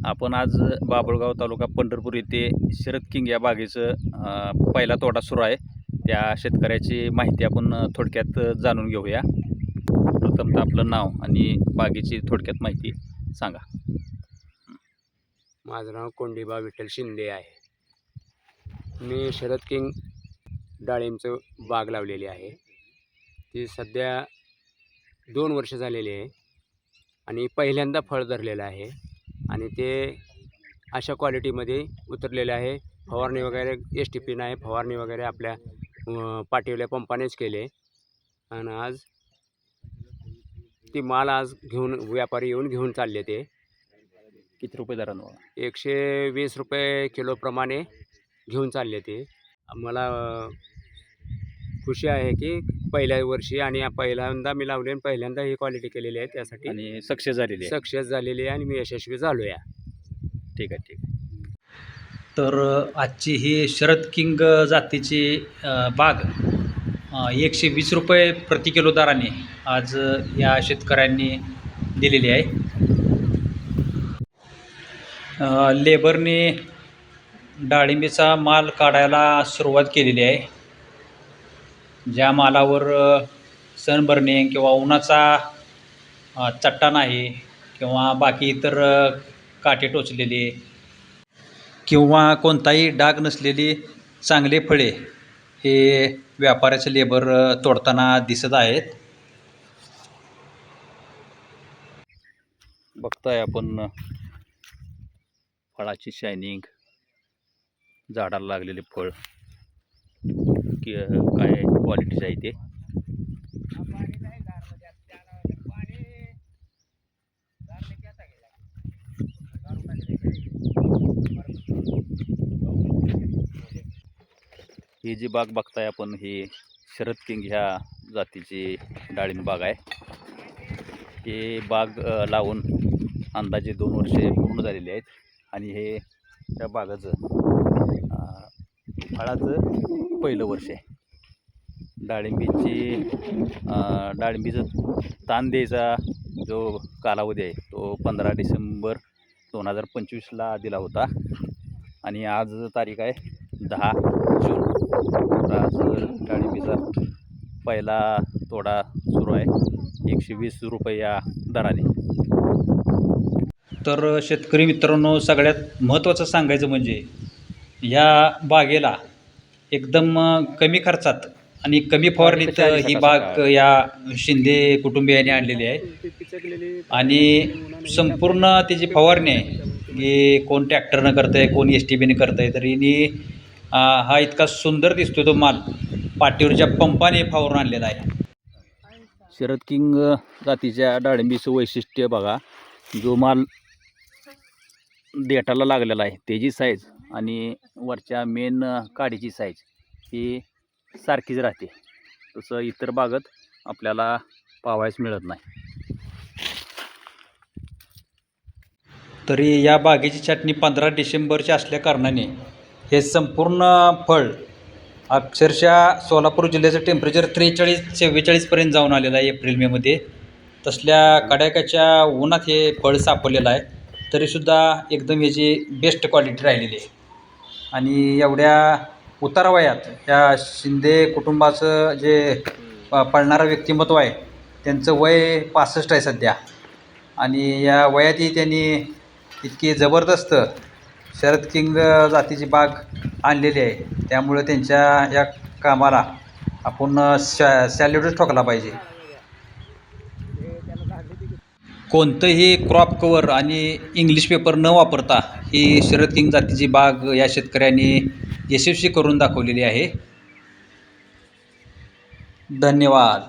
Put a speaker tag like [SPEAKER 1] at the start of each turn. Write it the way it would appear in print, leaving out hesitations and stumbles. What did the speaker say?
[SPEAKER 1] आपण आज बाभुळगाव तालुका पंढरपूर येथे शरद किंग या बागेचं पहिला तोडा सुरू आहे. त्या शेतकऱ्याची माहिती आपण थोडक्यात जाणून घेऊया. प्रथमतः आपलं नाव आणि बागेची थोडक्यात माहिती सांगा.
[SPEAKER 2] माझं नाव कोंडीबा विठ्ठल शिंदे आहे. मी शरद किंग डाळिंबचं बाग लावलेली आहे. ती सध्या 2 वर्ष झालेली आहे आणि पहिल्यांदा फळ धरलेलं आहे आणि ते अशा क्वालिटीमध्ये उतरलेलं आहे. फवारणी वगैरे STP नाही, फवारणी वगैरे आपल्या पाठीवल्या पंपानेच केले आणि आज ती माल घेऊन व्यापारी येऊन घेऊन चालले. ते
[SPEAKER 1] किती रुपये दरानं?
[SPEAKER 2] 120 रुपये किलोप्रमाणे घेऊन चालले. ते मला खुशी आहे की पहिल्या वर्षी आणि पहिल्यांदा मी लावले आणि पहिल्यांदा ही क्वालिटी केलेली आहे. त्यासाठी
[SPEAKER 1] आणि सक्सेस झालेली आहे
[SPEAKER 2] आणि मी यशस्वी झालो आहे.
[SPEAKER 1] ठीक आहे. तर आजची ही शरद किंग जातीची बाग 120 रुपये प्रति किलो दराने आज या शेतकऱ्यांनी दिलेली आहे. लेबरने डाळिंबीचा माल काढायला सुरुवात केलेली आहे. ज्या मालावर सनबर्निंग किंवा उन्हाचा चट्टा नाही किंवा बाकी इतर काटे टोचलेले किंवा कोणताही डाग नसलेली चांगले फळे हे व्यापाऱ्याचे लेबर तोडताना दिसत आहेत. बघताय आपण फळाची शायनिंग, झाडाला लागलेले फळ की काय क्वालिटीचं आहे ते. ही जी बाग बघताय आपण ही शरद किंग ह्या जातीची डाळिंब बाग आहे. ही बाग लावून अंदाजे 2 वर्षे पूर्ण झालेली आहेत आणि हे त्या बागाचं फळाचं पहिलं वर्ष आहे. डाळिंबीचं ताण द्यायचा जो कालावधी आहे तो 15 डिसेंबर 2025ला दिला होता आणि आज तारीख आहे 10 जून. तर आज डाळिंबीचा पहिला तोडा सुरू आहे 120 रुपये या दराने. तर शेतकरी मित्रांनो, सगळ्यात महत्त्वाचं सांगायचं म्हणजे या बागेला एकदम कमी खर्चात आणि कमी फवारणीत ही बाग या शिंदे कुटुंबियांनी आणलेली आहे आणि संपूर्ण त्याची फवारणी आहे की कोण ट्रॅक्टरनं करतं आहे, कोण STPने करतं आहे. तर हिने हा इतका सुंदर दिसतो तो माल पाठीवरच्या पंपाने फावरून आणलेला आहे. शरद किंग जातीच्या डाळिंबीचं वैशिष्ट्य बघा, जो माल देठाला लागलेला आहे त्याची साईज आणि वरच्या मेन काडीची साईज ही सारखीच राहते. तसं इतर बागत आपल्याला पाहावयास मिळत नाही. तरी या बागेची छाटणी 15 डिसेंबरची असल्या कारणाने हे संपूर्ण फळ अक्षरशः सोलापूर जिल्ह्याचं टेम्परेचर 43-44पर्यंत जाऊन आलेलं आहे एप्रिल मेमध्ये. तसल्या कडाक्याच्या उन्हात हे फळ सापडलेलं आहे. तरीसुद्धा एकदम याची बेस्ट क्वालिटी राहिलेली आहे आणि एवढ्या उतार वयात या शिंदे कुटुंबाचं जे पळणारं व्यक्तिमत्व आहे त्यांचं वय 65 आहे सध्या आणि या वयातही त्यांनी इतकी जबरदस्त शरद किंग जातीची बाग आणलेली आहे. त्यामुळे त्यांच्या या कामाला आपण सॅल्यूटच ठोकला पाहिजे. कोणतंही क्रॉप कवर आणि इंग्लिश पेपर न वापरता ही शरद किंग जातीची बाग या शेतकऱ्यांनी यशस्वी करून दाखवलेली आहे. धन्यवाद.